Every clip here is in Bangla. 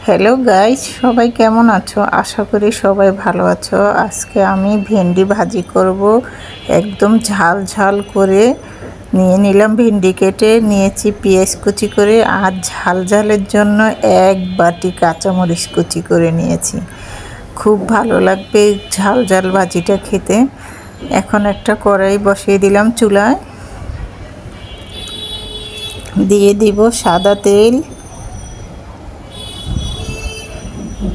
হ্যালো গাইস, সবাই কেমন আছো? আশা করি সবাই ভালো আছো। আজকে আমি ভেন্ডি ভাজি করব। একদম ঝাল ঝাল করে নিয়ে নিলাম। ভেন্ডি কেটে নিয়েছি পেঁয়াজ কুচি করে, আর ঝাল ঝালের জন্য এক বাটি কাঁচামরিচ কুচি করে নিয়েছি। খুব ভালো লাগবে ঝাল ঝাল ভাজিটা খেতে। এখন একটা কড়াই বসিয়ে দিলাম চুলায়, দিয়ে দিব সাদা তেল।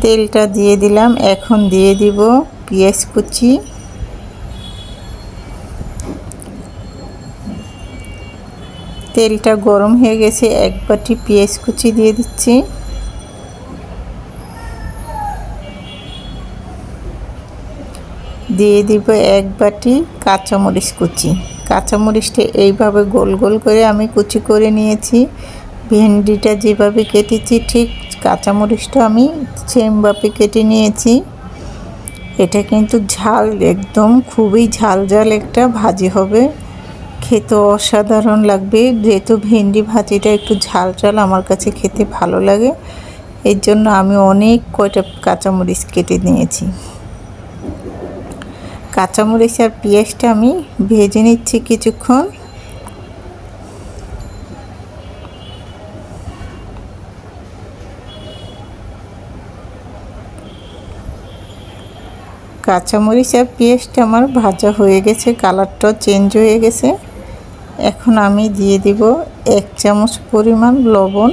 তেলটা দিয়ে দিলাম। এখন দিয়ে দিব পেঁয়াজ কুচি, তেলটা গরম হয়ে গেছে। এক বাটি পেঁয়াজ কুচি দিয়ে দিচ্ছি, দিয়ে দিব এক বাটি কাঁচামরিচ কুচি। কাঁচামরিচটা এইভাবে গোল গোল করে আমি কুচি করে নিয়েছি। ভেন্ডিটা যেভাবে কেটেছি ঠিক কাঁচামরিচটা আমি সেমভাবে কেটে নিয়েছি। এটা কিন্তু ঝাল, একদম খুবই ঝাল ঝাল একটা ভাজি হবে, খেতে অসাধারণ লাগবে। যেহেতু ভেন্ডি ভাজিটা একটু ঝাল ঝাল আমার কাছে খেতে ভালো লাগে, এর জন্য আমি অনেক কয়টা কাঁচামরিচ কেটে নিয়েছি। কাঁচামরিচ আর পেঁয়াজটা আমি ভেজে নিচ্ছি কিছুক্ষণ। কাঁচামরিচ আর পেঁয়াজটা আমার ভাজা হয়ে গেছে, কালারটাও চেঞ্জ হয়ে গেছে। এখন আমি দিয়ে দিব 1 চামচ পরিমাণ লবণ,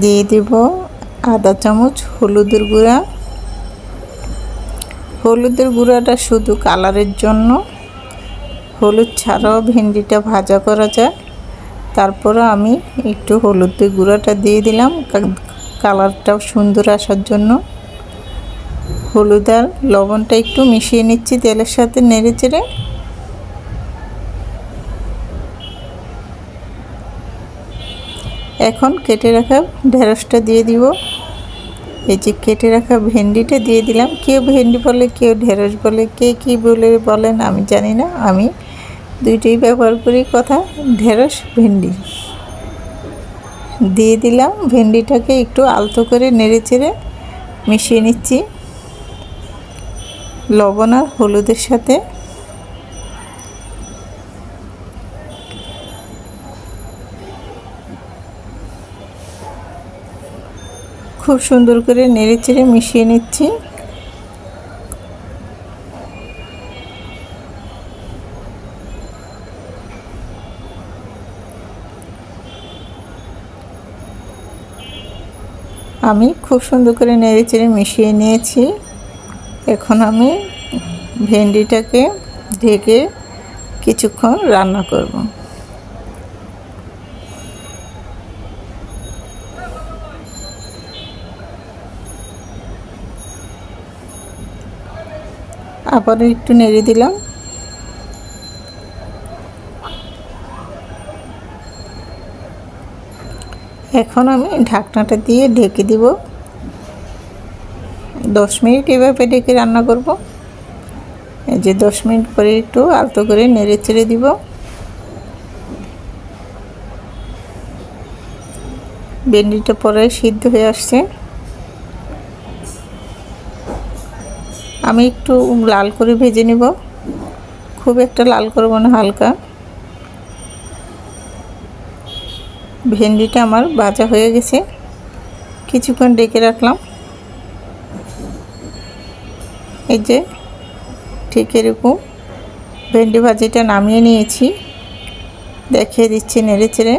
দিয়ে দিব আধা চামচ হলুদের গুঁড়া। হলুদের গুঁড়াটা শুধু কালারের জন্য, হলুদ ছাড়াও ভেন্ডিটা ভাজা করা যায়। তারপরে আমি একটু হলুদের গুঁড়াটা দিয়ে দিলাম কালারটাও সুন্দর আসার জন্য। হলুদ আর লবণটা একটু মিশিয়ে নিচ্ছি তেলের সাথে নেড়ে চেড়ে। এখন কেটে রাখা ঢেঁড়সটা দিয়ে দিব। এই যে কেটে রাখা ভেন্ডিটা দিয়ে দিলাম। কেউ ভেন্ডি বলে, কেউ ঢেঁড়স বলে, কে কী বলে বলেন আমি জানি না, আমি দুইটাই ব্যবহার করি কথা। ঢেঁড়স ভেন্ডি দিয়ে দিলাম। ভেন্ডিটাকে একটু আলতো করে নেড়ে চেড়ে মিশিয়ে নিচ্ছি লবণ আর হলুদের সাথে। খুব সুন্দর করে নেড়ে চেড়ে মিশিয়ে নিচ্ছি। আমি খুব সুন্দর করে নেড়ে চেড়ে মিশিয়ে নিয়েছি। এখন আমি ভেন্ডিটাকে ঢেকে কিছুক্ষণ রান্না করব। আবার একটু নেড়ে দিলাম। এখন আমি ঢাকনাটা দিয়ে ঢেকে দিব। 10 মিনিট এভাবে ঢেকে রান্না করব। এই যে 10 মিনিট পরে একটু আলতো করে নেড়ে চেড়ে দিব। ভেন্ডিটা পরে সিদ্ধ হয়ে আসছে। আমি একটু লাল করে ভেজে নিব, খুব একটা লাল করব না, হালকা। ভেন্ডিটা আমার ভাজা হয়ে গেছে, কিছুক্ষণ ঢেকে রাখলাম। এই যে ঠিক এরকম ভেন্ডি ভাজিটা নামিয়ে নিয়েছি, দেখিয়ে দিচ্ছি নেড়ে চেড়ে।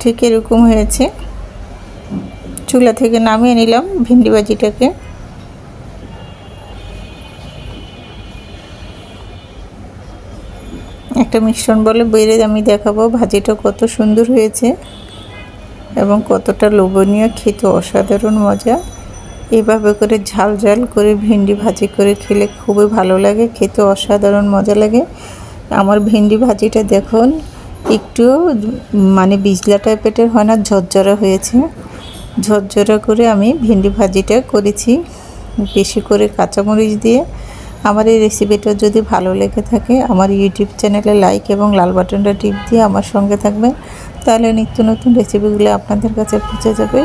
ঠিক এরকম হয়েছে। চুলা থেকে নামিয়ে নিলাম ভেন্ডি ভাজিটাকে। একটা মিশ্রণ বলে বেড়ে আমি দেখাবো ভাজিটা কত সুন্দর হয়েছে এবং কতটা লোভনীয়, খেতে অসাধারণ মজা। এইভাবে করে ঝাল ঝাল করে ভেন্ডি ভাজি করে খেলে খুবই ভালো লাগে, খেতে অসাধারণ মজা লাগে। আমার ভেন্ডি ভাজিটা দেখুন একটু মানে বিজলা টাইপের হয় না, ঝরঝরা হয়েছে। ঝরঝরা করে আমি ভেন্ডি ভাজিটা করেছি, বেশি করে কাঁচামরিচ দিয়ে। আমার এই রেসিপিটা যদি ভালো লেগে থাকে আমার ইউটিউব চ্যানেলে লাইক এবং লাল বাটনটা টিপ দিয়ে আমার সঙ্গে থাকবেন, তাহলে নিত্য নতুন রেসিপিগুলো আপনাদের কাছে পৌঁছে যাবে।